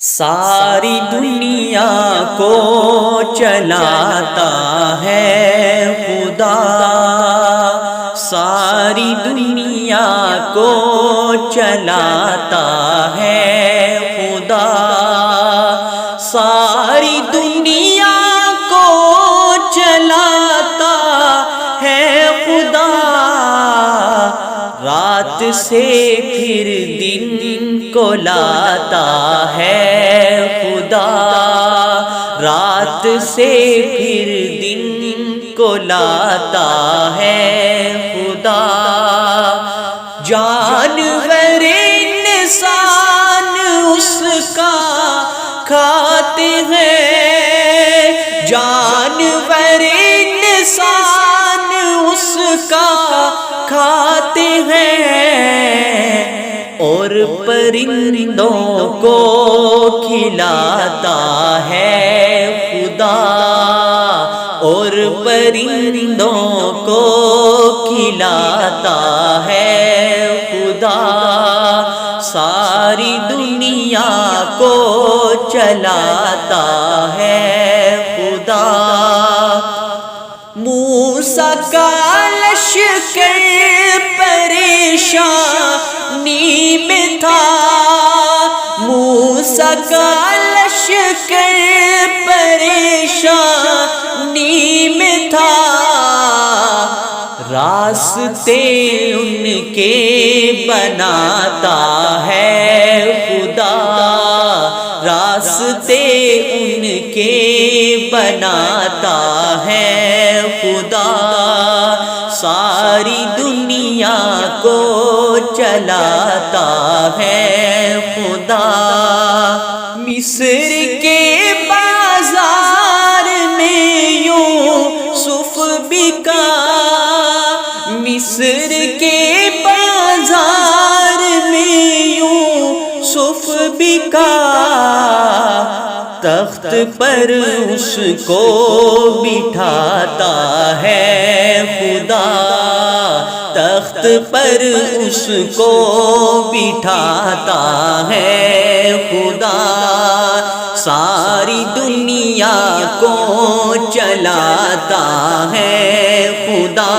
ساری دنیا کو چلاتا ہے خدا، ساری دنیا کو چلاتا ہے خدا، ساری دنیا کو چلاتا ہے خدا، رات سے پھر دن کو لاتا ہے خدا، رات سے پھر دن کو لاتا ہے خدا، جانور انسان اس کا کھاتے ہیں، جانور انسان اس کا کھاتے ہیں، اور پرندوں کو کھلاتا ہے خدا، اور پرندوں کو کھلاتا ہے خدا، ساری دنیا کو چلاتا ہے خدا۔ موسیٰ کا لشکر پریشانی میں تھا، موسیٰ کا لشکر پریشانی میں تھا، راستے ان کے بناتا ہے خدا، راستے ان کے بناتا ہے خدا، ساری دنیا کو چلاتا ہے خدا۔ مصر کے بازار میں یوسف بکا، مصر کے بازار میں یوسف بکا، تخت پر اس کو بٹھاتا ہے خدا، تخت پر اس کو بٹھاتا ہے خدا، ساری دنیا کو چلاتا ہے خدا۔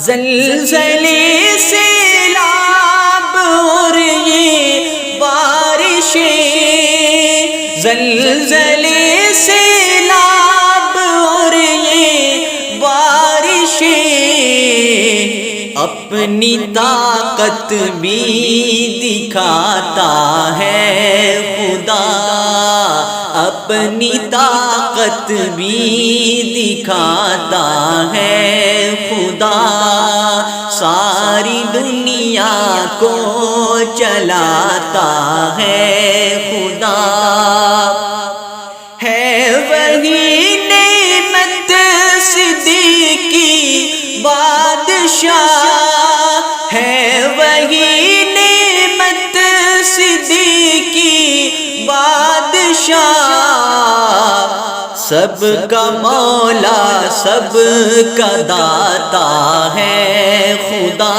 زلزلے سیلاب اور یہ بارشیں، زلزلے سیلاب اور یہ بارشیں، اپنی طاقت بھی دکھاتا ہے خدا، اپنی طاقت بھی دکھاتا ہے خدا، ساری دنیا کو چلاتا ہے خدا۔ ہے وہی نعمت صدیقی بادشاہ، ہے وہی نعمت صدیقی بادشاہ، سب کا مولا سب کا داتا ہے خدا،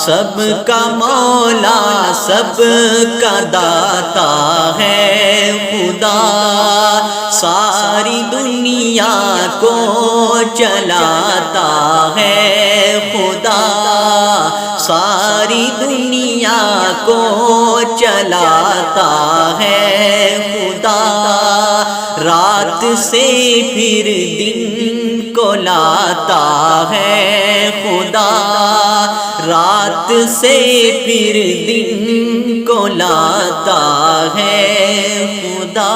سب کا مولا سب کا داتا ہے خدا، ساری دنیا کو چلاتا ہے خدا، ساری دنیا کو چلاتا ہے خدا، رات سے پھر دن کو لاتا ہے خدا، رات سے پھر دن کو لاتا ہے خدا۔